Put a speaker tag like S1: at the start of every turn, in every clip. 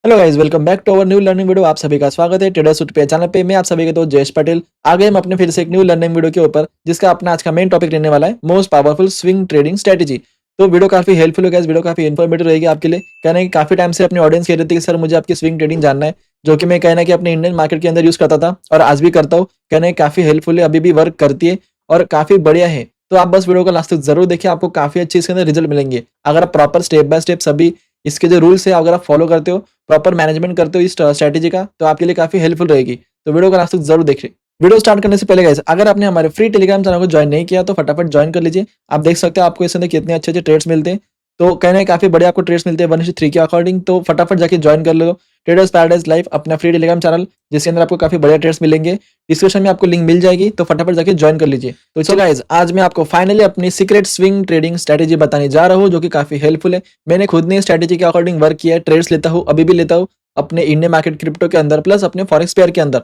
S1: Hello guys, welcome back to our new learning video. आप सभी का स्वागत है ट्रेडर्स पे चैनल पे। मैं आप सभी के दोस्त जयेश पटेल आ गए हम अपने फिर से एक न्यू लर्निंग वीडियो के ऊपर, जिसका अपना आज का मेन टॉपिक रहने वाला है most powerful swing trading strategy. तो वीडियो काफी हेल्पफुल होगा, इस वीडियो काफी इन्फॉर्मेटिव रहेगी आपके लिए। कहना है कि काफी टाइम से अपनी ऑडियंस कह रही थी कि सर मुझे आपकी स्विंग ट्रेडिंग जानना है, जो कि मैं कहना कि अपने इंडियन मार्केट के अंदर यूज करता था और आज भी करता हूँ। कहना है काफी हेल्पफुल है, अभी भी वर्क करती है और काफी बढ़िया है। तो आप बस वीडियो को लास्ट तक जरूर देखिए, आपको काफी अच्छी इसके अंदर रिजल्ट मिलेंगे अगर आप प्रॉपर स्टेप बाय स्टेप सभी इसके जो रूल्स है अगर आप फॉलो करते हो, प्रॉपर मैनेजमेंट करते हो इस स्ट्रैटेजी का, तो आपके लिए काफी हेल्पफुल रहेगी। तो वीडियो को लास्ट तक जरूर देखिए। वीडियो स्टार्ट करने से पहले गाइस, अगर आपने हमारे फ्री टेलीग्राम चैनल को ज्वाइन नहीं किया तो फटाफट ज्वाइन कर लीजिए। आप देख सकते हैं आपको इसके अंदर कितने अच्छे अच्छे ट्रेड्स मिलते हैं। तो कहना है काफी बढ़िया आपको ट्रेड्स मिलते हैं 1:3 के अकॉर्डिंग। तो फटाफट जाके ज्वाइन कर लो ट्रेडर्स पैराडाइज लाइव, अपना फ्री टेलीग्राम चैनल, जिसके अंदर आपको काफी बढ़िया ट्रेड्स मिलेंगे। डिस्क्रिप्शन में आपको लिंक मिल जाएगी, तो फटाफट जाके ज्वाइन कर लीजिए। तो चलो गाइस, आज मैं आपको फाइनली अपनी सीक्रेट स्विंग ट्रेडिंग स्ट्रेटेजी बताने जा रहा हूँ, जो कि काफी हेल्पफुल है। मैंने खुद ने स्ट्रेटेजी के अकॉर्डिंग वर्क किया है, ट्रेड्स लेता हूँ, अभी भी लेता हूँ अपने इंडियन मार्केट क्रिप्टो के अंदर प्लस अपने फॉरेक्स पेयर के अंदर।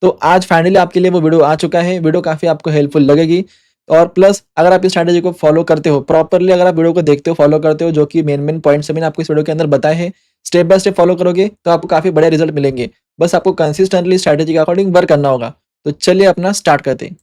S1: तो आज फाइनली आपके लिए वो वीडियो आ चुका है। वीडियो काफी आपको हेल्पफुल लगेगी और प्लस अगर आप इस स्ट्रैटेजी को फॉलो करते हो प्रॉपरली, अगर आप वीडियो को देखते हो, फॉलो करते हो, जो कि मेन पॉइंट्स मैंने आपको इस वीडियो के अंदर बताए हैं, स्टेप बाय स्टेप फॉलो करोगे तो आपको काफी बड़े रिजल्ट मिलेंगे। बस आपको कंसिस्टेंटली स्ट्रैटेजी के अकॉर्डिंग वर्क करना होगा। तो चलिए अपना स्टार्ट करते हैं।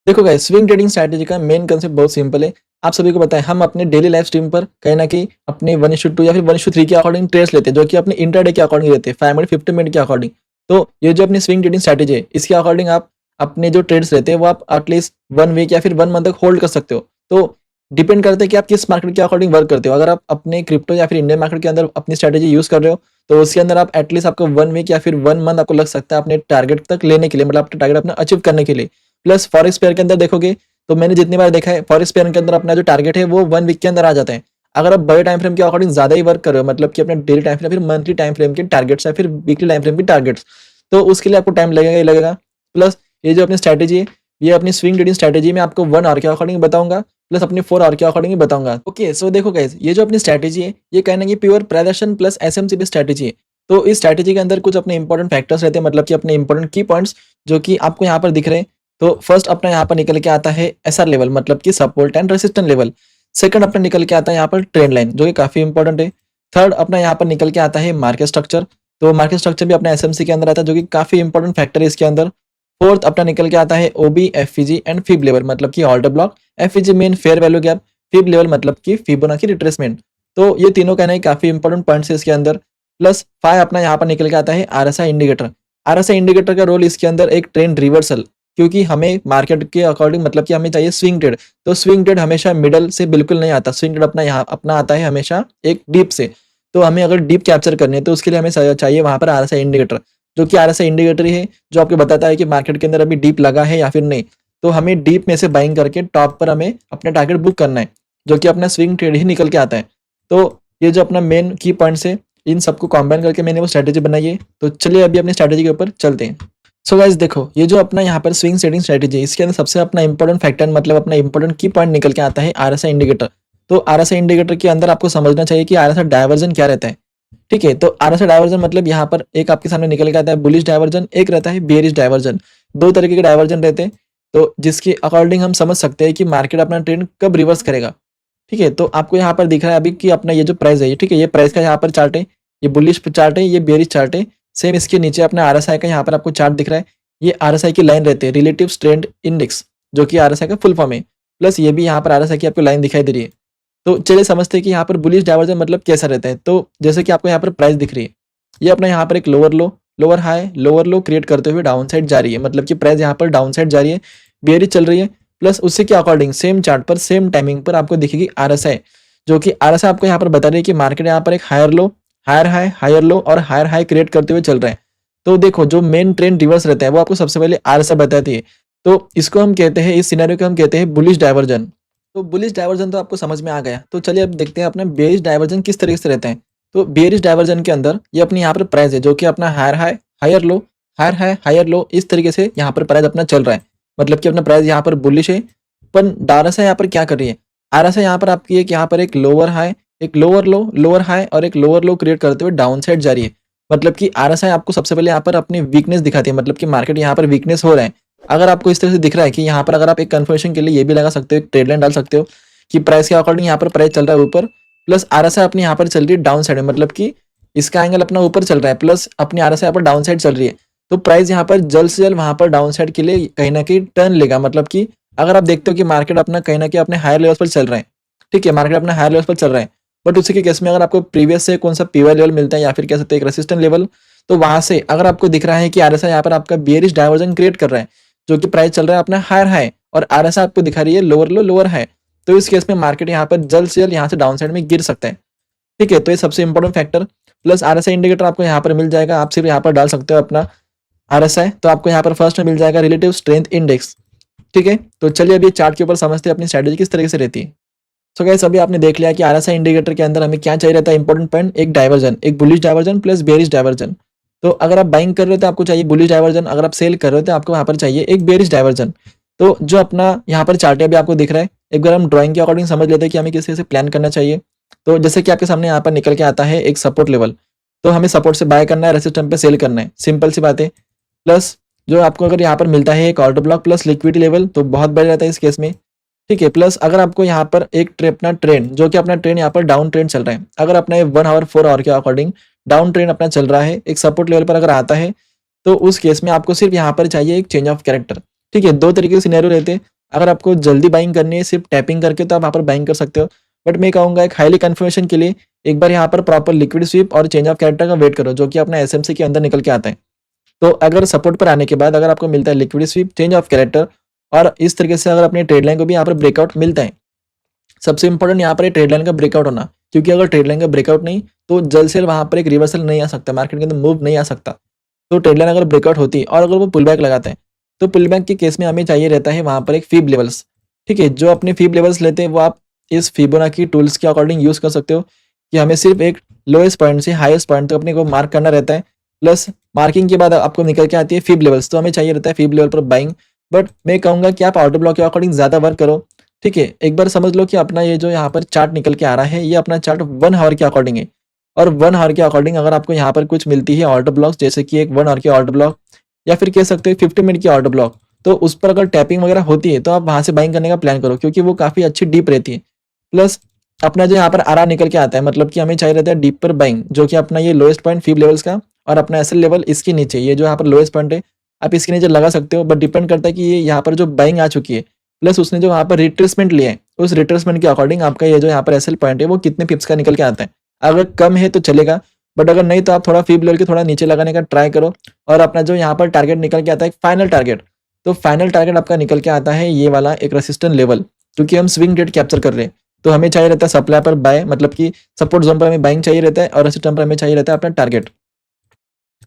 S1: देखो गाइस, स्विंग ट्रेडिंग स्ट्रैटेजी का मेन कंसेप्ट बहुत सिंपल है। आप सभी को पता है हम अपने डेली लाइफ स्ट्रीम पर कहीं ना कहीं अपने 1:2 या फिर 1:3 के अकॉर्डिंग ट्रेड्स लेते हैं, जो कि अपने इंटरडे के अकॉर्डिंग लेते हैं, 5 मिनट 50 मिनट के अकॉर्डिंग। तो ये जो अपनी स्विंग ट्रेडिंग स्ट्रैटेजी है, इसके अकॉर्डिंग आप अपने जो ट्रेड्स लेते हैं वो आप एटलीस्ट 1 वीक या फिर 1 मंथ तक होल्ड कर सकते हो। तो डिपेंड करता है कि आप किस मार्केट के अकॉर्डिंग वर्क करते हो। अगर आप अपने क्रिप्टो या फिर इंडियन मार्केट के अंदर अपनी स्ट्रैटेजी यूज कर रहे हो, तो उसके अंदर आप एटलीस्ट आपको 1 वीक या फिर 1 मंथ आपको लग सकता है अपने टारगेट तक लेने के लिए, मतलब अपने टारगेट अपना अचीव करने के लिए। प्लस फॉरेक्स पेयर के अंदर देखोगे तो मैंने जितनी बार देखा है, फॉरेक्स पेयर के अंदर अपना जो टारगेट है वो 1 वीक के अंदर आ जाता है। अगर आप बड़े टाइम फ्रेम के अकॉर्डिंग ज्यादा ही वर्क कर रहे हो, मतलब कि अपने डेली टाइम फ्रेम, फिर मंथली टाइम फ्रेम के टारगेट्स या फिर वीकली टाइम फ्रेम के टारगेट्स, तो उसके लिए आपको टाइम लगेगा ही लगेगा। प्लस ये जो अपनी स्ट्रैटेजी है, ये अपनी स्विंग ट्रेडिंग स्ट्रैटेजी में आपको 1 आवर के अकॉर्डिंग बताऊंगा, प्लस अपनी 4 आवर के अकॉर्डिंग ही बताऊंगा। ओके, सो देखो गाइस, ये जो अपनी स्ट्रैटेजी है, ये कहना है प्योर प्रदर्शन प्लस एसएमसी भी स्ट्रैटेजी है। तो इस स्ट्रैटेजी के अंदर कुछ अपने इंपॉर्टेंट फैक्टर्स रहते हैं, मतलब कि अपने इंपॉर्टेंट की पॉइंट्स, जो कि आपको यहाँ पर दिख रहे हैं। तो फर्स्ट अपना यहाँ पर निकल के आता है एसआर लेवल, मतलब कि support and resistant level. Second अपना निकल के आता है यहाँ पर ट्रेंड लाइन, जो कि काफी इंपॉर्टेंट है। थर्ड अपना यहाँ पर निकल के आता है मार्केट स्ट्रक्चर। तो मार्केट स्ट्रक्चर भी अपना एसएमसी के अंदर आता है, जो कि काफी इंपॉर्टेंट फैक्टर है इसके अंदर। फोर्थ अपना निकल के आता है ओबी, एफईजी एंड फिब लेवल, मतलब कि order block. FEG main fair value gap, fib level मतलब कि फिबोनाची रिट्रेसमेंट। तो ये तीनों कहना है काफी इंपॉर्टेंट पॉइंट्स है इसके अंदर। प्लस 5 अपना यहाँ पर निकल के आता है आरएसआई इंडिकेटर। आरएसआई इंडिकेटर का रोल इसके अंदर एक ट्रेंड रिवर्सल, क्योंकि हमें मार्केट के अकॉर्डिंग, मतलब कि हमें चाहिए स्विंग ट्रेड। तो स्विंग ट्रेड हमेशा मिडल से बिल्कुल नहीं आता, स्विंग ट्रेड अपना यहाँ अपना आता है हमेशा एक डीप से। तो हमें अगर डीप कैप्चर करनी है तो उसके लिए हमें चाहिए वहां पर आरएसआई इंडिकेटर, जो कि आरएसआई इंडिकेटर ही है जो आपको बताता है कि मार्केट के अंदर अभी डीप लगा है या फिर नहीं। तो हमें डीप में से बाइंग करके टॉप पर हमें अपना टारगेट बुक करना है, जो कि अपना स्विंग ट्रेड ही निकल के आता है। तो ये जो अपना मेन की पॉइंट्स है, इन सबको कॉम्बाइन करके मैंने वो स्ट्रैटेजी बनाई है। तो चलिए अभी अपनी स्ट्रैटेजी के ऊपर चलते हैं। सो गाइस देखो, ये जो अपना यहाँ पर स्विंग सेटिंग स्ट्रैटेजी है, इसके अंदर सबसे अपना इंपॉर्टेंट फैक्टर, मतलब अपना इंपॉर्टेंट की पॉइंट निकल के आता है आरएसआई इंडिकेटर। तो आरएसआई इंडिकेटर के अंदर आपको समझना चाहिए कि आरएसआई डायवर्जन क्या रहता है। ठीक है, तो आरएसआई डायवर्जन मतलब यहाँ पर एक आपके सामने निकल के आता है बुलिश डायवर्जन, एक रहता है बेयरिश डायवर्जन। दो तरीके के डायवर्जन रहते हैं, तो जिसके अकॉर्डिंग हम समझ सकते हैं कि मार्केट अपना ट्रेंड कब रिवर्स करेगा। ठीक है, तो आपको यहाँ पर दिख रहा है अभी कि अपना ये जो प्राइस है, ठीक है, ये प्राइस का यहाँ पर चार्ट है, ये बुलिश चार्ट है, ये बेयरिश चार्ट है। सेम इसके नीचे अपना आरएसआई का यहाँ पर आपको चार्ट दिख रहा है। ये आरएसआई की लाइन रहती है, रिलेटिव स्ट्रेंथ इंडेक्स, जो कि आरएसआई का फुल फॉर्म है। प्लस ये भी यहाँ पर आरएसआई की आपको लाइन दिखाई दे रही है। तो चलिए समझते हैं कि यहाँ पर बुलिश डायवर्जन मतलब कैसा रहता है। तो जैसे कि आपको यहाँ पर प्राइस दिख रही है, ये अपना यहाँ पर एक लोअर लो, लोअर हाई, लोअर लो क्रिएट करते हुए डाउन साइड जा रही है, मतलब कि प्राइस यहाँ पर डाउन साइड जा रही है, बेयरिश चल रही है। प्लस उससे के अकॉर्डिंग सेम चार्ट पर सेम टाइमिंग पर आपको दिखेगी आरएसआई, जो कि आरएसआई आपको यहाँ पर बता रही है कि मार्केट यहाँ पर एक higher low, higher high, higher low और हायर हाई क्रिएट करते हुए चल रहे हैं। तो देखो, जो मेन ट्रेंड रिवर्स रहता है वो आपको सबसे पहले आरएसआई बताती है। तो इसको हम कहते हैं, इस सिनेरियो को हम कहते हैं बुलिश डायवर्जन। तो बुलिश डायवर्जन तो आपको समझ में आ गया। तो चलिए अब देखते हैं अपना बेयरिश डायवर्जन किस तरीके से रहता है। तो बेयरिश डायवर्जन के अंदर ये अपनी यहाँ पर प्राइस है, जो कि अपना higher high, higher low, higher high, higher low, इस तरीके से यहाँ पर प्राइस अपना चल रहा है। मतलब कि अपना प्राइस यहाँ पर बुलिश है, पर आरएसआई यहाँ पर क्या कर रही है, आरएसआई यहाँ पर आपकी एक यहाँ पर एक लोअर हाई, एक लोअर लो, लोअर हाई और एक लोअर लो क्रिएट करते हुए डाउन साइड जा रही है। मतलब कि आरएसआई आपको सबसे पहले यहाँ पर अपनी वीकनेस दिखाती है, मतलब कि मार्केट यहाँ पर वीकनेस हो रहा है। अगर आपको इस तरह से दिख रहा है कि यहाँ पर, अगर आप एक कन्फर्मेशन के लिए ये भी लगा सकते हो, एक ट्रेड लाइन डाल सकते हो कि प्राइस के अकॉर्डिंग यहाँ पर प्राइस चल रहा है ऊपर, प्लस आरएसआई अपनी यहाँ पर चल रही है डाउन साइड में, मतलब कि इसका एंगल अपना ऊपर चल रहा है प्लस अपनी आरएसआई यहाँ पर डाउन साइड चल रही है, तो प्राइस यहाँ पर जल्द से जल्द वहाँ पर डाउन साइड के लिए कहीं न कहीं टर्न लेगा। मतलब कि अगर आप देखते हो कि मार्केट अपना कहीं न कहीं अपने हायर लेवल्स पर चल रहे हैं, ठीक है? मार्केट अपना हायर लेवल्स पर चल रहा है, बट उसी के केस में अगर आपको प्रीवियस से कौन-सा पीवाई लेवल मिलता है या फिर कह सकते हैं एक रेजिस्टेंस लेवल, तो वहाँ से अगर आपको दिख रहा है कि आरएसआई यहाँ पर आपका बेयरिश डाइवर्जन क्रिएट कर रहा है, जो कि प्राइस चल रहा है अपना हायर हाई और आरएसआई आपको दिखा रही है लोअर लो, लोअर हाई। तो इस केस में मार्केट यहाँ पर जल्द से जल्द यहाँ से डाउन साइड में गिर सकता है, ठीक है? तो ये सबसे important factor plus RSI indicator आपको यहाँ पर मिल जाएगा। आप सिर्फ यहाँ पर डाल सकते हो अपना आरएसआई, तो आपको यहाँ पर फर्स्ट में मिल जाएगा रिलेटिव स्ट्रेंथ इंडेक्स, ठीक है? तो चलिए अभी चार्ट के ऊपर समझते हैं अपनी स्ट्रैटेजी किस तरीके से रहती है। सो गाइस अभी आपने देख लिया कि आरएसआई इंडिकेटर के अंदर हमें क्या चाहिए रहता है इंपॉर्टेंट पॉइंट, एक डाइवर्जन, एक bullish diversion plus bearish diversion. तो अगर आप बाइंग कर रहे हो तो आपको चाहिए बुलिश डाइवर्जन, अगर आप सेल कर रहे हो तो आपको वहाँ पर चाहिए एक बेयरिश डाइवर्जन। तो जो अपना यहाँ पर चार्ट है अभी आपको दिख रहा है, एक बार हम ड्राइंग के अकॉर्डिंग समझ लेते हैं कि हमें किस तरह से प्लान करना चाहिए। तो जैसे कि आपके सामने यहाँ पर निकल के आता है एक सपोर्ट लेवल, तो हमें सपोर्ट से बाय करना है, रेजिस्टेंस पे सेल करना है, सिंपल सी बात है। प्लस जो आपको अगर यहाँ पर मिलता है एक order block plus liquidity level, तो बहुत बढ़िया रहता है इस केस में, ठीक है? प्लस अगर आपको यहाँ पर एक अपना ट्रेंड, जो कि अपना ट्रेंड यहाँ पर डाउन ट्रेंड चल रहा है, अगर अपना ये 1 आवर 4 आवर के अकॉर्डिंग डाउन ट्रेंड अपना चल रहा है, एक सपोर्ट लेवल पर अगर आता है, तो उस केस में आपको सिर्फ यहाँ पर चाहिए एक चेंज ऑफ कैरेक्टर, ठीक है? 2 तरीके के सिनेरियो रहते हैं। अगर आपको जल्दी बाइंग करनी है सिर्फ टैपिंग करके, तो आप वहाँ पर बाइंग कर सकते हो, बट मैं कहूँगा एक हाईली कन्फर्मेशन के लिए एक बार यहाँ पर प्रॉपर लिक्विड स्वीप और चेंज ऑफ कैरेक्टर का वेट करो, जो कि अपना एसएमसी के अंदर निकल के आता है। तो अगर सपोर्ट पर आने के बाद अगर आपको मिलता है liquid sweep, change of character और इस तरीके से अगर अपनी ट्रेड लाइन को भी यहाँ पर ब्रेकआउट मिलता है, सबसे इंपॉर्टेंट यहाँ पर ट्रेड लाइन का ब्रेकआउट होना, क्योंकि अगर ट्रेड लाइन का ब्रेकआउट नहीं, तो जल्द से जल्द वहाँ पर एक रिवर्सल नहीं आ सकता, मार्केट के अंदर मूव नहीं आ सकता। तो ट्रेड लाइन अगर ब्रेकआउट होती है और अगर वो पुल बैक लगाता है, तो पुल बैक के केस में हमें चाहिए रहता है वहाँ पर एक फीब लेवल्स, ठीक है? जो अपने फीब लेवल्स लेते हैं वो आप इस फिबोनाची टूल्स के अकॉर्डिंग यूज़ कर सकते हो कि हमें सिर्फ एक लोएस्ट पॉइंट से हाईएस्ट पॉइंट तक अपने को मार्क करना रहता है। प्लस मार्किंग के बाद आपको निकल के आती है फीब लेवल्स, तो हमें चाहिए रहता है फीब लेवल पर बाइंग। बट मैं कहूँगा कि आप ऑर्डर ब्लॉक के अकॉर्डिंग ज़्यादा वर्क करो, ठीक है? एक बार समझ लो कि अपना ये जो यहाँ पर चार्ट निकल के आ रहा है, ये अपना चार्ट 1 आवर के अकॉर्डिंग है और 1 आवर के अकॉर्डिंग अगर आपको यहाँ पर कुछ मिलती है ऑर्डर ब्लॉक्स, जैसे कि एक 1 आवर की ऑर्डर ब्लॉक या फिर कह सकते हो 50 मिनट की ऑर्डर ब्लॉक, तो उस पर अगर टैपिंग वगैरह होती है, तो आप वहाँ से बाइंग करने का प्लान करो, क्योंकि वो काफ़ी अच्छी डीप रहती है। प्लस अपना जो यहाँ पर आरआर निकल के आता है, मतलब कि हमें चाहिए रहता है डीप पर बाइंग, जो कि अपना ये लोएस्ट पॉइंट फीब लेवल्स का और अपना एसएल लेवल इसके नीचे, ये जो यहाँ पर लोएस्ट पॉइंट है, आप इसके नीचे लगा सकते हो, बट डिपेंड करता है कि ये यहाँ पर जो बाइंग आ चुकी है, प्लस उसने जो वहाँ पर रिट्रेसमेंट लिया है, उस रिट्रेसमेंट के अकॉर्डिंग आपका ये जो यहाँ पर एसएल पॉइंट है, वो कितने पिप्स का निकल के आता है। अगर कम है तो चलेगा, बट अगर नहीं तो आप थोड़ा फीब लेवल के थोड़ा नीचे लगाने का ट्राई करो और अपना जो यहाँ पर टारगेट निकल के आता है फाइनल टारगेट, तो फाइनल टारगेट आपका निकल के आता है ये वाला एक रेसिस्टेंट लेवल, क्योंकि हम स्विंग ट्रेड कैप्चर कर रहे हैं, तो हमें चाहिए रहता है सप्लाई पर बाय, मतलब कि सपोर्ट जोन पर हमें बाइंग चाहिए रहता है और रेसिस्टेंस पर हमें चाहिए रहता है अपना टारगेट।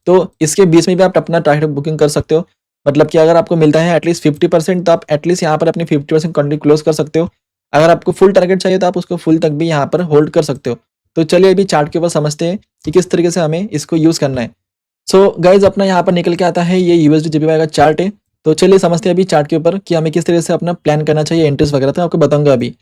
S1: तो इसके बीच में भी आप अपना टारगेट बुकिंग कर सकते हो, मतलब कि अगर आपको मिलता है एटलीस्ट 50%, तो आप एटलीस्ट यहाँ पर अपनी 50% क्वांटिटी क्लोज कर सकते हो। अगर आपको फुल टारगेट चाहिए तो आप उसको फुल तक भी यहाँ पर होल्ड कर सकते हो। तो चलिए अभी चार्ट के ऊपर समझते हैं कि किस तरीके से हमें इसको यूज़ करना है। सो गाइज अपना यहाँ पर निकल के आता है ये यूएसडी जेपीवाई का चार्ट है। तो चलिए समझते हैं अभी चार्ट के ऊपर कि हमें किस तरीके से अपना प्लान करना चाहिए, एंट्रीज वगैरह, तो आपको बताऊंगा अभी।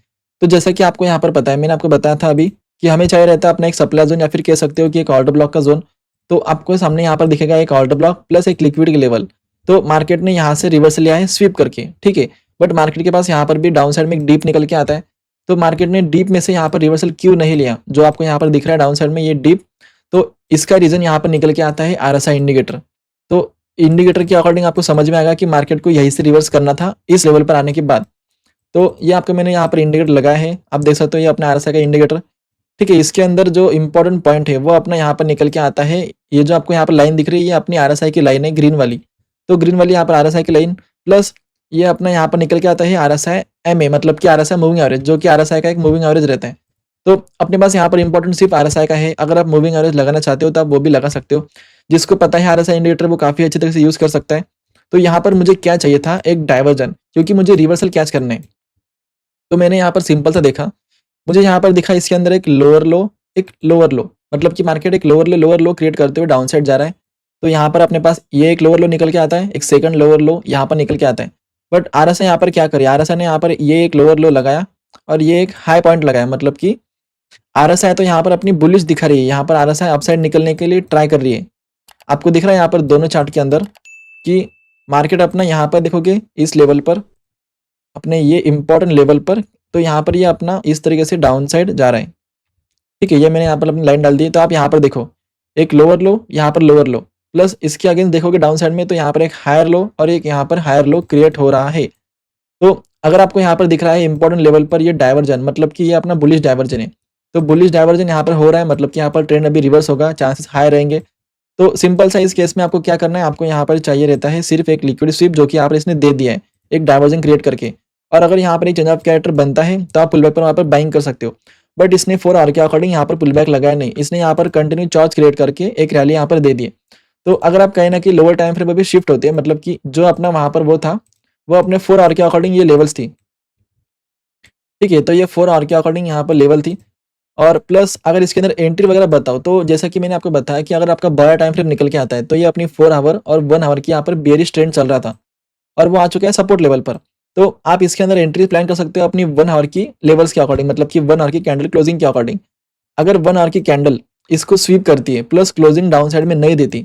S1: तो जैसा कि आपको यहाँ पर पता है, मैंने आपको बताया था अभी कि हमें चाहिए रहता है अपना एक सप्लाई जोन या फिर कह सकते हो कि एक ऑर्डर ब्लॉक का जोन। तो आपको सामने यहाँ पर दिखेगा एक ऑर्डर ब्लॉक प्लस एक लिक्विड के लेवल। तो मार्केट ने यहाँ से रिवर्सल लिया है स्वीप करके, ठीक है? बट मार्केट के पास यहाँ पर भी डाउन साइड में एक डीप निकल के आता है। तो मार्केट ने डीप में से यहाँ पर रिवर्सल क्यों नहीं लिया, जो आपको यहाँ पर दिख रहा है डाउन साइड में ये डीप, तो इसका रीजन यहाँ पर निकल के आता है आरएसआई इंडिकेटर। तो इंडिकेटर के अकॉर्डिंग आपको समझ में आएगा कि मार्केट को यहीं से रिवर्स करना था इस लेवल पर आने के बाद। तो ये आपको मैंने यहाँ पर इंडिकेटर लगाया है, आप देख सकते हो ये अपना आरएसआई का इंडिकेटर, ठीक है? इसके अंदर जो इंपॉर्टेंट पॉइंट है वो अपना यहाँ पर निकल के आता है। ये जो आपको यहाँ पर लाइन दिख रही है, ये अपनी आरएसआई की लाइन है ग्रीन वाली। तो ग्रीन वाली यहाँ पर आरएसआई की लाइन प्लस ये अपना यहाँ पर निकल के आता है आरएसआई एमए, मतलब कि आरएसआई मूविंग एवरेज, जो कि आरएसआई का एक मूविंग एवरेज रहता है। तो अपने पास यहाँ पर इंपॉर्टेंट सिर्फ आरएसआई का है। अगर आप मूविंग एवरेज लगाना चाहते हो तो आप वो भी लगा सकते हो। जिसको पता है आरएसआई इंडिकेटर वो काफ़ी अच्छी तरह से यूज़ कर सकता है। तो यहाँ पर मुझे क्या चाहिए था, एक डाइवर्जन, क्योंकि मुझे रिवर्सल कैच करना है। तो मैंने यहाँ पर सिंपल सा देखा, मुझे यहाँ पर दिखा इसके अंदर एक लोअर लो, एक लोअर लो, मतलब कि मार्केट एक लोअर लो क्रिएट करते हुए डाउन साइड जा रहा है। तो यहाँ पर अपने पास ये एक लोअर लो निकल के आता है, एक सेकंड लोअर लो यहाँ पर निकल के आता है। बट आरएसआई यहाँ पर क्या करे, आरएसआई ने यहाँ पर ये एक लोअर लो लगाया और ये एक हाई पॉइंट लगाया, मतलब कि आरएसआई तो यहाँ पर अपनी बुलिश दिखा रही है, यहाँ पर आरएसआई अपसाइड निकलने के लिए ट्राई कर रही है। आपको दिख रहा है यहाँ पर दोनों चार्ट के अंदर कि मार्केट अपना यहाँ पर देखोगे इस लेवल पर, अपने ये इंपॉर्टेंट लेवल पर, तो यहाँ पर ये अपना इस तरीके से डाउन साइड जा रहा है, ठीक है? ये मैंने यहाँ पर अपनी लाइन डाल दी है। तो आप यहाँ पर देखो एक लोअर लो, यहाँ पर लोअर लो, प्लस इसके अगेंस्ट देखोगे डाउन साइड में तो यहाँ पर एक हायर लो और एक यहाँ पर हायर लो क्रिएट हो रहा है। तो अगर आपको यहाँ पर दिख रहा है इंपॉर्टेंट लेवल पर ये डाइवर्जन, मतलब कि ये अपना बुलिश डाइवर्जन है। तो बुलिश डाइवर्जन यहाँ पर हो रहा है, मतलब कि यहाँ पर ट्रेंड अभी रिवर्स होगा, चांसेस हाई रहेंगे। तो सिंपल सा इस केस में आपको क्या करना है, आपको यहाँ पर चाहिए रहता है सिर्फ एक लिक्विड स्वीप, जो कि यहाँ पर इसने दे दिया है एक डाइवर्जन क्रिएट करके। और अगर यहाँ पर एक चेंज ऑफ कैरेक्टर बनता है तो आप पुल बैक पर वहाँ पर बाइंग कर सकते हो। बट इसने 4 आवर के अकॉर्डिंग यहाँ पर पुल बैक लगाया नहीं, इसने यहाँ पर कंटिन्यू चार्ज क्रिएट करके एक रैली यहाँ पर दे दी। तो अगर आप कहें ना कि लोअर टाइम फ्रेम अभी शिफ्ट होते हैं, मतलब कि जो अपना वहाँ पर वो था, वो अपने 4 आवर के अकॉर्डिंग ये लेवल्स थी। ठीक है, तो ये 4 आवर के अकॉर्डिंग यहाँ पर लेवल थी। और प्लस अगर इसके अंदर एंट्री वगैरह बताओ तो जैसा कि मैंने आपको बताया कि अगर आपका बड़ा टाइम फ्रेम निकल के आता है तो ये अपनी 4 आवर और 1 आवर की यहाँ पर बेयरिश ट्रेंड चल रहा था और वो आ चुका है सपोर्ट लेवल पर। तो आप इसके अंदर एंट्री प्लान कर सकते हो अपनी 1 आवर की लेवल्स के अकॉर्डिंग, मतलब कि 1 आवर की कैंडल क्लोजिंग के अकॉर्डिंग। अगर 1 आवर की कैंडल इसको स्वीप करती है प्लस क्लोजिंग डाउन साइड में नहीं देती,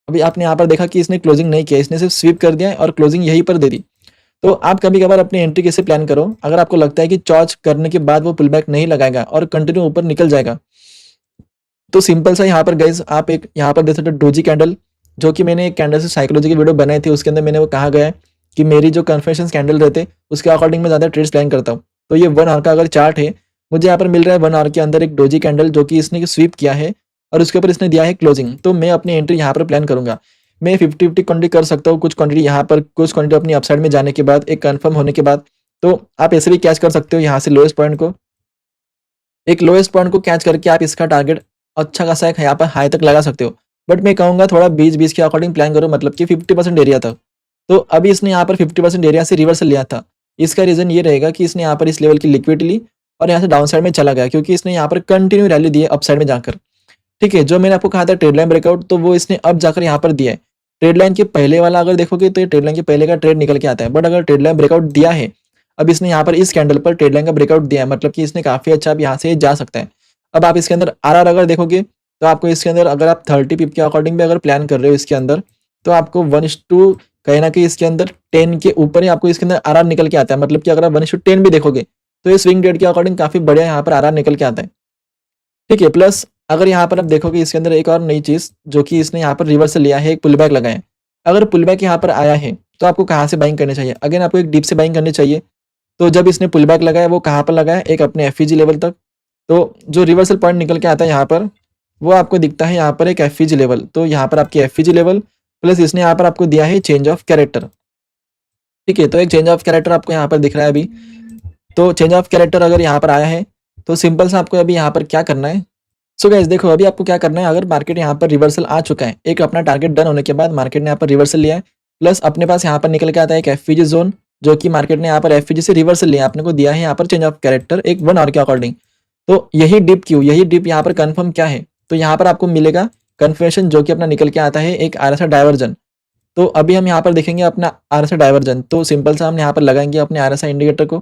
S1: अभी आपने यहाँ पर देखा कि इसने क्लोजिंग नहीं किया, इसने सिर्फ स्वीप कर दिया है और क्लोजिंग यहीं पर दे दी। तो आप कभी-कभार अपनी एंट्री कैसे प्लान करो, अगर आपको लगता है कि चार्ज करने के बाद वो पुल बैक नहीं लगाएगा और कंटिन्यू ऊपर निकल जाएगा, तो सिंपल सा यहाँ पर गाइस आप एक यहाँ पर देख सकते हो डोजी कैंडल, जो कि मैंने एक कैंडल से साइकोलॉजी की वीडियो बनाई थी, उसके अंदर मैंने वो कहा गया है कि मेरी जो कन्फेशन कैंडल रहते उसके अकॉर्डिंग मैं ज़्यादा ट्रेड्स प्लान करता हूँ। तो ये 1 आवर का अगर चार्ट है, मुझे यहाँ पर मिल रहा है 1 आवर के अंदर एक डोजी कैंडल जो कि इसने स्वीप किया है और उसके ऊपर इसने दिया है क्लोजिंग, तो मैं अपनी एंट्री यहाँ पर प्लान करूंगा। मैं 50-50 क्वांटिटी कर सकता हूँ, कुछ क्वांटिटी यहाँ पर, कुछ क्वांटिटी अपनी अपसाइड में जाने के बाद, एक कन्फर्म होने के बाद। तो आप ऐसे भी कैच कर सकते हो यहाँ से लोएस्ट पॉइंट को, एक लोएस्ट पॉइंट को कैच करके आप इसका टारगेट अच्छा खासा एक यहाँ पर हाई तक लगा सकते हो। बट मैं कहूँगा थोड़ा 20-20 के अकॉर्डिंग प्लान करो, मतलब कि 50% एरिया तक। तो अभी इसने यहाँ पर 50% एरिया से रिवर्सल लिया था। इसका रीज़न ये रहेगा कि इसने यहाँ पर इस लेवल की लिक्विडिटी ली और यहाँ से डाउन साइड में चला गया, क्योंकि इसने यहाँ पर कंटिन्यू रैली दी है अपसाइड में जाकर। ठीक है, जो मैंने आपको कहा था ट्रेड लाइन ब्रेकआउट, तो वो इसने अब जाकर यहाँ पर दिया है। ट्रेड लाइन के पहले वाला अगर देखोगे तो ये ट्रेड लाइन के पहले का ट्रेड निकल के आता है, बट अगर ट्रेड लाइन ब्रेकआउट दिया है, अब इसने यहाँ पर इस कैंडल पर ट्रेड लाइन का ब्रेकआउट दिया है, मतलब कि इसने काफ़ी अच्छा अब यहाँ से जा सकता है। अब आप इसके अंदर आरआर अगर देखोगे तो आपको इसके अंदर अगर आप 30 पिप के अकॉर्डिंग भी अगर प्लान कर रहे हो इसके अंदर, तो आपको 1:2 कहीं ना कहीं इसके अंदर 10 के ऊपर ही आपको इसके अंदर आरआर निकल के आता है। मतलब कि अगर आप 1:10 भी देखोगे तो ये स्विंग ट्रेड के अकॉर्डिंग काफ़ी बढ़िया यहाँ पर आरआर निकल के आता है। ठीक है, प्लस अगर यहाँ पर आप देखोगे इसके अंदर एक और नई चीज़, जो कि इसने यहाँ पर रिवर्सल लिया है, एक पुल बैक लगाया है। अगर पुल बैक यहाँ पर आया है तो आपको कहाँ से बाइंग करनी चाहिए? अगेन आपको एक डीप से बाइंग करनी चाहिए। तो जब इसने पुल बैक लगाया वो कहाँ पर लगाया? एक अपने एफईजी लेवल तक। तो जो रिवर्सल पॉइंट निकल के आता है यहाँ पर, वो आपको दिखता है यहाँ पर एक एफईजी लेवल। तो यहाँ पर आपकी एफईजी लेवल प्लस इसने यहाँ पर आपको दिया है चेंज ऑफ कैरेक्टर। ठीक है, तो एक चेंज ऑफ कैरेक्टर आपको यहाँ पर दिख रहा है अभी। तो चेंज ऑफ कैरेक्टर अगर यहाँ पर आया है तो सिंपल सा आपको अभी यहाँ पर क्या करना है। सो गाइस देखो, अभी आपको क्या करना है, अगर मार्केट यहाँ पर रिवर्सल आ चुका है, एक अपना टारगेट डन होने के बाद मार्केट ने यहाँ पर रिवर्सल लिया है, प्लस अपने पास यहाँ पर निकल के आता है एक एफईजी जोन, जो कि मार्केट ने यहाँ पर एफईजी से रिवर्सल लिया, अपने को दिया है यहाँ पर चेंज ऑफ कैरेक्टर एक 1 आवर के अकॉर्डिंग। तो यही डिप क्यों, यही डिप यहाँ पर कंफर्म क्या है, तो यहाँ पर आपको मिलेगा कन्फर्मेशन, जो कि अपना निकल के आता है एक आरएसआई डाइवर्जन। तो अभी हम यहाँ पर देखेंगे अपना आरएसआई डाइवर्जन। तो सिंपल सा हम यहाँ पर लगाएंगे अपने आरएसआई इंडिकेटर को,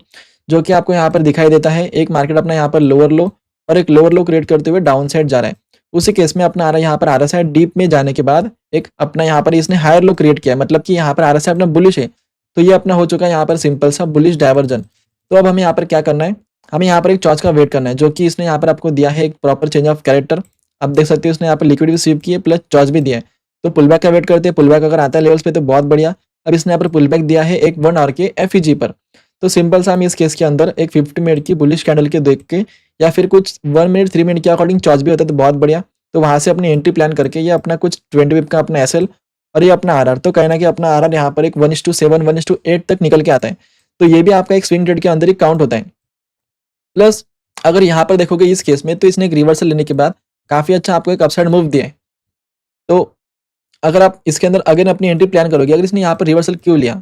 S1: जो कि आपको यहाँ पर दिखाई देता है एक मार्केट अपना यहाँ पर लोअर लो और एक लोअर लो क्रिएट करते हुए डाउन साइड जा रहा है। उसी केस में अपना आ रहा है यहाँ पर आरएसआई डीप में जाने के बाद एक अपना यहाँ पर इसने हायर लो क्रिएट किया है, मतलब कि यहाँ पर आरएसआई अपना बुलिश है। तो ये अपना हो चुका है यहाँ पर सिंपल सा बुलिश डाइवर्जन। तो अब हमें यहाँ पर क्या करना है, हमें यहाँ पर एक चॉर्च का वेट करना है, जो कि इसने यहाँ पर आपको दिया है एक प्रॉपर चेंज ऑफ कैरेक्टर। आप देख सकते हो इसने यहाँ पर लिक्विड भी स्वीप की है प्लस चॉर्च भी दिया है। तो पुल बैक का वेट करते हैं, पुल बैक अगर आता है लेवल्स पे तो बहुत बढ़िया। अब इसने यहाँ पर पुल बैक दिया है एक 1 आवर के एफईजी पर। तो सिंपल सा हम इस केस के अंदर एक 50 मिनट की बुलिश कैंडल के देख के, या फिर कुछ 1 मिनट 3 मिनट के अकॉर्डिंग चॉर्च भी होता है तो बहुत बढ़िया। तो वहाँ से अपनी एंट्री प्लान करके ये अपना कुछ 20 पिप का अपना एसएल और ये अपना आरआर, तो कहना कि अपना आरआर यहाँ पर एक 1:7 1:8 तक निकल के आता है। तो ये भी आपका एक स्विंग ट्रेड के अंदर ही काउंट होता है। प्लस अगर यहाँ पर देखोगे इस केस में, तो इसने एक रिवर्सल लेने के बाद काफ़ी अच्छा आपको एक अपसाइड मूव दिया है। तो अगर आप इसके अंदर अगेन अपनी एंट्री प्लान करोगे, अगर इसने यहाँ पर रिवर्सल क्यों लिया,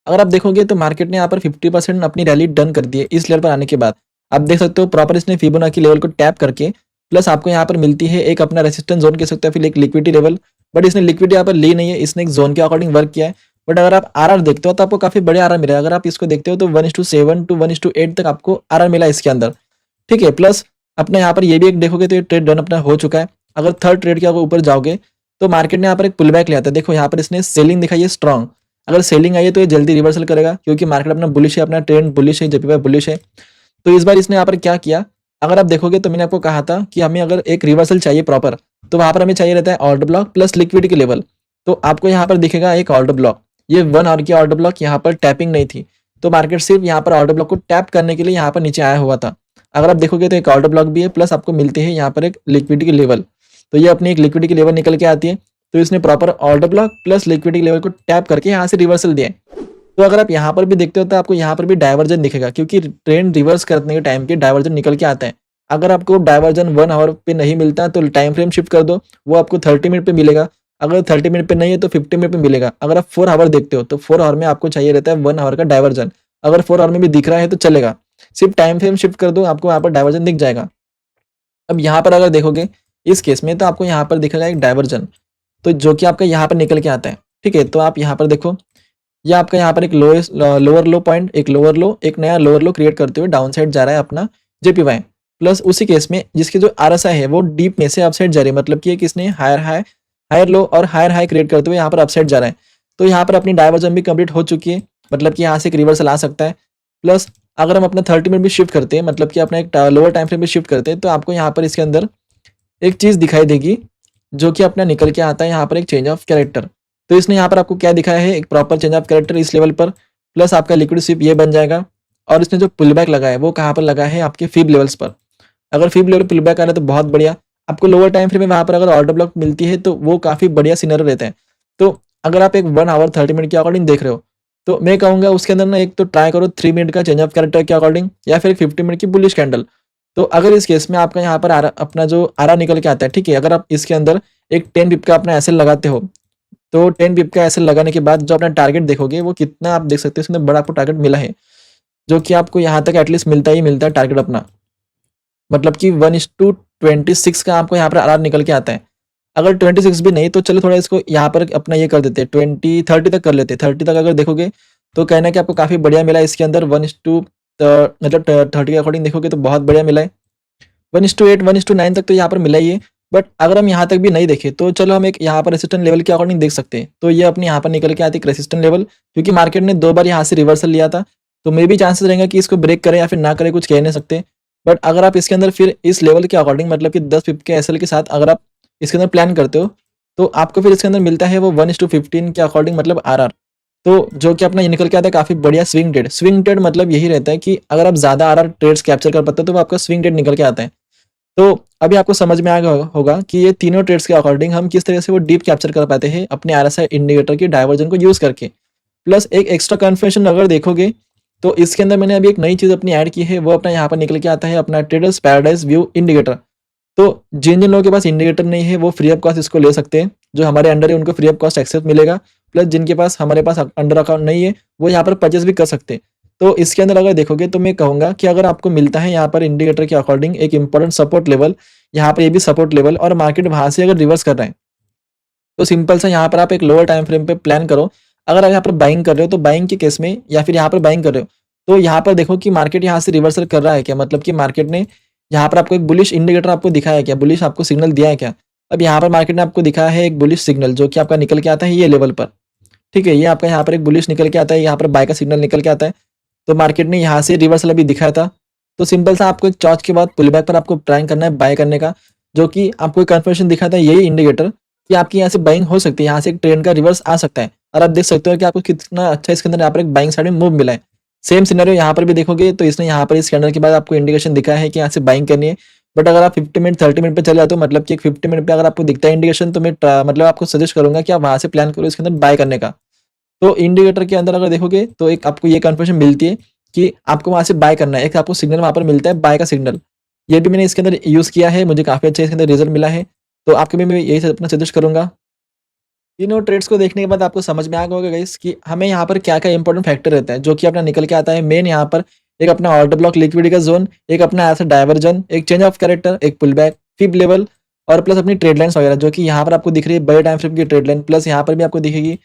S1: अगर आप देखोगे तो मार्केट ने यहाँ पर 50% अपनी रैली डन कर दी है इस लेवल पर आने के बाद। आप देख सकते हो प्रॉपर इसने फिबोनाची लेवल को टैप करके, प्लस आपको यहाँ पर मिलती है एक अपना रेसिस्टेंस जोन कह सकते हो, फिर एक लिक्विडिटी लेवल। बट इसने लिक्विडिटी यहाँ पर ली नहीं है, इसने एक जोन के अकॉर्डिंग वर्क किया है। बट अगर आप आरआर देखते हो तो आपको काफी बड़े आरआर मिला है। अगर आप इसको देखते हो तो 1:7 to 1:8 तक आपको आरआर मिला है इसके अंदर। ठीक है, प्लस अपना यहाँ पर ये भी एक देखोगे तो ये ट्रेड डन अपना हो चुका है। अगर थर्ड ट्रेड के ऊपर जाओगे तो मार्केट ने यहाँ पर एक पुल बैक लिया था। देखो यहाँ पर इसने सेलिंग दिखाई है स्ट्रॉन्ग, अगर सेलिंग आई है तो ये जल्दी रिवर्सल करेगा, क्योंकि मार्केट अपना बुलिश है, अपना ट्रेंड बुलिश है, जेपी बुलिश है। तो इस बार इसने यहाँ पर क्या किया, अगर आप देखोगे तो मैंने आपको कहा था कि हमें अगर एक रिवर्सल चाहिए प्रॉपर, तो वहाँ पर हमें चाहिए रहता है order block plus liquidity level. तो आपको यहाँ पर दिखेगा एक ऑर्डर ब्लॉक, ये 1 आवर की ऑर्डर ब्लॉक, यहाँ पर टैपिंग नहीं थी। तो मार्केट सिर्फ यहाँ पर ऑर्डर ब्लॉक को टैप करने के लिए यहाँ पर नीचे आया हुआ था। अगर आप देखोगे तो एक ऑर्डर ब्लॉक भी है, प्लस आपको मिलती है यहाँ पर एक लिक्विडिटी लेवल। तो ये अपनी एक लिक्विडिटी लेवल निकल के आती है। तो इसने proper order block plus liquidity level को टैप करके यहाँ से रिवर्सल दिया है। तो अगर आप यहाँ पर भी देखते हो तो आपको यहाँ पर भी डाइवर्जन दिखेगा, क्योंकि ट्रेंड रिवर्स करने के टाइम के डाइवर्जन निकल के आता है। अगर आपको डाइवर्जन 1 आवर पे नहीं मिलता तो टाइम फ्रेम शिफ्ट कर दो, वो आपको 30 मिनट पे मिलेगा। अगर 30 मिनट पे नहीं है तो 50 मिनट पे मिलेगा। अगर आप 4 आवर देखते हो तो 4 आवर में आपको चाहिए रहता है 1 आवर का डाइवर्जन। अगर 4 आवर में भी दिख रहा है तो चलेगा, सिर्फ टाइम फ्रेम शिफ्ट कर दो, आपको यहाँ पर डाइवर्जन दिख जाएगा। अब यहाँ पर अगर देखोगे इस केस में तो आपको यहाँ पर दिखेगा एक डाइवर्जन, तो जो कि आपका यहाँ पर निकल के आता है। ठीक है, तो आप यहाँ पर देखो, ये आपका यहाँ पर एक लोअर लो पॉइंट, एक लोअर लो, एक नया लोअर लो क्रिएट करते हुए डाउन साइड जा रहा है अपना जेपीवाई। प्लस उसी केस में जिसकी जो आरएसआई है वो डीप में से अपसाइड जा रही है, मतलब कि किसने हायर हाई, हायर लो और हायर हाई क्रिएट करते हुए यहाँ पर अपसाइड जा रहा है। तो यहाँ पर अपनी डाइवर्जन भी कंप्लीट हो चुकी है, मतलब कि यहाँ से एक रिवर्सल आ सकता है। प्लस अगर हम अपना 30 मिनट भी शिफ्ट करते हैं, मतलब कि अपना एक लोअर टाइम फ्रेम भी शिफ्ट करते हैं, तो आपको यहाँ पर इसके अंदर एक चीज़ दिखाई देगी जो कि अपना निकल के आता है यहाँ पर एक चेंज ऑफ कैरेक्टर। तो इसने यहाँ पर आपको क्या दिखाया है, एक प्रॉपर चेंज ऑफ कैरेक्टर इस लेवल पर, प्लस आपका लिक्विड स्विप ये बन जाएगा। और इसने जो पुल बैक लगा है वो कहाँ पर लगा है, आपके फीब लेवल्स पर। अगर फीब लेवल पुल बैक आ रहा है तो बहुत बढ़िया। आपको लोअर टाइम फ्रेम में वहाँ पर अगर ऑर्डर ब्लॉक मिलती है तो वो काफ़ी बढ़िया सिनेरियो रहता है। तो अगर आप एक 1 आवर 30 मिनट के अकॉर्डिंग देख रहे हो तो मैं कहूँगा उसके अंदर ना एक तो ट्राई करो 3 मिनट का चेंज ऑफ कैरेक्टर के अकॉर्डिंग, या फिर 50 मिनट की बुलिश कैंडल। तो अगर इस केस में आपका यहाँ पर अपना जो आरा निकल के आता है, ठीक है, अगर आप इसके अंदर एक 10 पिप का अपना एसएल लगाते हो तो 10 पिप का एसएल लगाने के बाद जो अपना टारगेट देखोगे वो कितना, आप देख सकते हो इसमें बड़ा आपको टारगेट मिला है, जो कि आपको यहाँ तक एटलीस्ट मिलता ही मिलता है टारगेट अपना, मतलब कि 1:26 का आपको यहाँ पर आर निकल के आता है। अगर 26 भी नहीं तो चलो थोड़ा इसको यहाँ पर अपना ये कर देते हैं, 30 तक कर लेते हैं। 30 तक अगर देखोगे तो कहना है कि आपको काफ़ी बढ़िया मिला है इसके अंदर। मतलब 30 के अकॉर्डिंग देखोगे तो बहुत बढ़िया मिला है। 1:8 1:9 तक तो यहाँ पर मिला ही है। बट अगर हम यहाँ तक भी नहीं देखें तो चलो हम एक यहाँ पर रेसिस्टेंट लेवल के अकॉर्डिंग देख सकते हैं। तो ये अपने यहाँ पर निकल के आती है रेसिस्टेंट लेवल, क्योंकि मार्केट ने 2 बार यहाँ से रिवर्सल लिया था, तो मे भी चांसेस रहेंगे कि इसको ब्रेक करे या फिर ना करे, कुछ कह नहीं सकते। बट अगर आप इसके अंदर फिर इस लेवल के अकॉर्डिंग, मतलब कि 10 पिप के एसएल के साथ अगर आप इसके अंदर प्लान करते हो तो आपको फिर इसके अंदर मिलता है वो 1:15 के अकॉर्डिंग, मतलब आरआर। तो जो कि अपना ये निकल के आता है काफ़ी बढ़िया स्विंग ट्रेड। स्विंग ट्रेड मतलब यही रहता है कि अगर आप ज़्यादा आरआर ट्रेड्स कैप्चर कर पाते हो तो वो आपका स्विंग ट्रेड निकल के आता है। तो अभी आपको समझ में आ गया होगा कि ये तीनों ट्रेड्स के अकॉर्डिंग हम किस तरह से वो डीप कैप्चर कर पाते हैं अपने आरएसआई इंडिकेटर की डाइवर्जन को यूज़ करके। प्लस एक एक्स्ट्रा कन्फर्मेशन अगर देखोगे तो इसके अंदर मैंने अभी एक नई चीज़ अपनी ऐड की है, वो अपना यहाँ पर निकल के आता है अपना ट्रेडर्स पैराडाइज व्यू इंडिकेटर। तो जिन जिन लोगों के पास इंडिकेटर नहीं है वो फ्री ऑफ कॉस्ट इसको ले सकते हैं, जो हमारे अंडर है उनको फ्री ऑफ कॉस्ट एक्सेस मिलेगा। प्लस जिनके पास हमारे पास अंडर अकाउंट नहीं है वो यहाँ पर परचेस भी कर सकते हैं। तो इसके अंदर अगर देखोगे तो मैं कहूँगा कि अगर आपको मिलता है यहाँ पर इंडिकेटर के अकॉर्डिंग एक इंपॉर्टेंट सपोर्ट लेवल, यहाँ पर ये भी सपोर्ट लेवल, और मार्केट वहाँ से अगर रिवर्स कर रहा है तो सिंपल सा यहाँ पर आप एक लोअर टाइम फ्रेम पे प्लान करो। अगर आप यहाँ पर बाइंग कर रहे हो तो बाइंग के केस में, या फिर यहाँ पर बाइंग कर रहे हो तो यहाँ पर देखो कि मार्केट यहाँ से रिवर्सल कर रहा है क्या, मतलब कि मार्केट ने यहाँ पर आपको एक बुलिश इंडिकेटर आपको दिखाया है क्या, बुलिश आपको सिग्नल दिया है क्या। अब यहाँ पर मार्केट ने आपको दिखाया है एक बुलिश सिग्नल जो कि आपका निकल के आता है ये लेवल पर। ठीक है, ये आपका यहाँ पर एक बुलिश निकल के आता है, यहाँ पर बाय का सिग्नल निकल के आता है। तो मार्केट ने यहाँ से रिवर्सल अभी दिखाया था। तो सिंपल सा आपको एक चौथ के बाद पुल बैक पर आपको ट्राई करना है बाय करने का, जो कि आपको एक कन्फर्मेशन दिखाता है यही इंडिकेटर कि आपकी यहाँ से बाइंग हो सकती है, यहाँ से एक ट्रेंड का रिवर्स आ सकता है। और आप देख सकते हो कि आपको कितना अच्छा इसके अंदर यहाँ पर एक बाइंग साइड में मूव मिला है। सेम सिनेरियो यहाँ पर भी देखोगे तो इसने यहाँ पर इस कैंडल के बाद आपको इंडिकेशन दिखाया है कि यहाँ से बाइंग करनी है। बट अगर आप 50 मिनट 30 मिनट पे चले जाते हो, मतलब कि एक 50 मिनट पे अगर आपको दिखता है इंडिकेशन, तो मैं मतलब आपको सजेस्ट करूंगा कि आप वहाँ से प्लान करो इसके अंदर बाय करने का। तो इंडिकेटर के अंदर अगर देखोगे तो एक आपको ये कन्फर्मेशन मिलती है कि आपको वहाँ से बाय करना है, एक आपको सिग्नल वहाँ पर मिलता है बाय का सिग्नल। ये भी मैंने इसके अंदर यूज़ किया है, मुझे काफ़ी अच्छा इसके अंदर रिजल्ट मिला है। तो आपके भी मैं यही अपना सजेस्ट करूंगा। तीनों ट्रेड्स को देखने के बाद आपको समझ में आ गया होगा गाइस कि हमें यहाँ पर क्या-क्या इंपॉर्टेंट फैक्टर रहता है, जो कि अपना निकल के आता है। मेन यहाँ पर एक अपना ऑर्डर ब्लॉक लिक्विडिटी का ज़ोन, एक अपना ऐसा डाइवर्जन, एक चेंज ऑफ कैरेक्टर, एक पुल बैक, फिब लेवल, और प्लस अपनी ट्रेड लाइन्स वगैरह, जो कि यहाँ पर आपको दिख रही है बड़े टाइम फ्रेम की ट्रेड लाइन, प्लस यहाँ पर भी आपको दिखेगी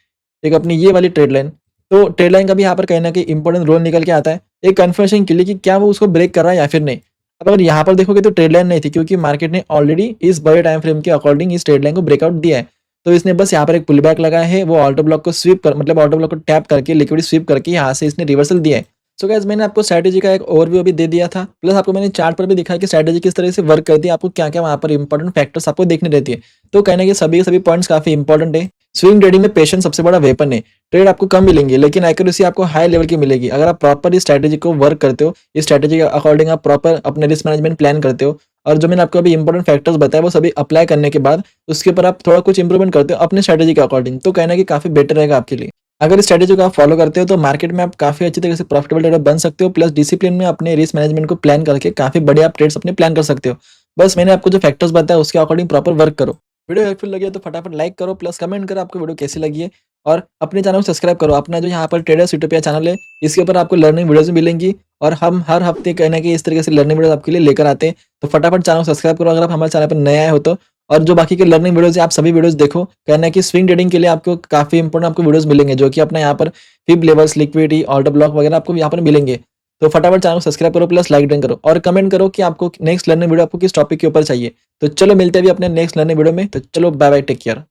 S1: एक अपनी ये वाली ट्रेड लाइन। तो ट्रेड लाइन का भी यहाँ पर कहीं न कहीं इंपॉर्टेंट रोल निकल के आता है, एक कन्फर्मेशन के लिए कि क्या वो उसको ब्रेक कर रहा है या फिर नहीं। अब अगर यहाँ पर देखोगे तो ट्रेड लाइन नहीं थी, क्योंकि मार्केट ने ऑलरेडी इस बड़े टाइम फ्रेम के अकॉर्डिंग इस ट्रेड लाइन को ब्रेकआउट दिया है। तो इसने बस यहाँ पर एक पुल बैक लगाया है, वो ऑर्डर ब्लॉक को स्वीप कर, मतलब ऑर्डर ब्लॉक को टैप करके लिक्विडिटी स्वीप करके यहाँ से इसने रिवर्सल दिया है। सो गाइस मैंने आपको स्ट्रैटेजी का एक ओवरव्यू अभी दे दिया था, प्लस आपको मैंने चार्ट पर भी दिखाया कि स्ट्रैटेजी किस तरह से वर्क करती है, आपको क्या-क्या वहाँ पर इंपॉर्टेंट फैक्टर्स आपको देखने रहती है। तो कहीं न कहीं सभी के सभी पॉइंट्स काफ़ी इंपॉर्टेंट है। स्विंग ट्रेडिंग में पेशेंस सबसे बड़ा वेपन है। ट्रेड आपको कम मिलेंगे लेकिन एक्यूरेसी आपको हाई लेवल की मिलेगी। अगर आप प्रॉपर इस स्ट्रैटेजी को वर्क करते हो, इस स्ट्रैटेजी के अकॉर्डिंग आप प्रॉपर अपने रिस्क मैनेजमेंट प्लान करते हो और जो मैंने आपको अभी इंपॉर्टेंट फैक्टर्स बताए वो सभी अप्लाई करने के बाद उसके ऊपर आप थोड़ा कुछ इंप्रूवमेंट करते हो अपनी स्ट्रैटेजी के अकॉर्डिंग, तो कहीं न कहीं काफ़ी बेटर रहेगा आपके लिए। अगर इस स्ट्रैटेजी को आप फॉलो करते हो तो मार्केट में आप काफ़ी अच्छी तरीके से प्रॉफिटेबल ट्रेडर बन सकते हो, प्लस डिसिप्लिन में अपने रिस्क मैनेजमेंट को प्लान करके काफ़ी बढ़िया आप ट्रेड्स अपने प्लान कर सकते हो। बस मैंने आपको जो फैक्टर्स बताया उसके अकॉर्डिंग प्रॉपर वर्क करो। वीडियो हेल्पफुल लगी है तो फटाफट लाइक करो, प्लस कमेंट करो आपको वीडियो कैसी लगी है और अपने चैनल को सब्सक्राइब करो। अपना जो यहाँ पर ट्रेडर्स यूट्यूब चैनल है, इसके ऊपर आपको लर्निंग वीडियोज़ मिलेंगी और हम हर हफ्ते कहीं न कहीं इस तरीके से लर्निंग वीडियोज़ आपके लिए लेकर आते हैं। तो फटाफट चैनल को सब्सक्राइब करो अगर आप हमारे चैनल पर नए आए हो तो। और जो बाकी के लर्निंग वीडियोज़ हैं आप सभी वीडियोज़ देखो। कहना है कि स्विंग ट्रेडिंग के लिए आपको काफ़ी इंपोर्टेंट आपको वीडियोज़ मिलेंगे जो कि अपना यहाँ पर fib levels, liquidity, order block वगैरह आपको यहाँ पर मिलेंगे। तो फटाफट चैनल को सब्सक्राइब करो, प्लस लाइक डन करो और कमेंट करो कि आपको नेक्स्ट लर्निंग वीडियो आपको किस टॉपिक के ऊपर चाहिए। तो चलो मिलते हैं अभी अपने नेक्स्ट लर्निंग वीडियो में। तो चलो बाय बाय, टेक केयर।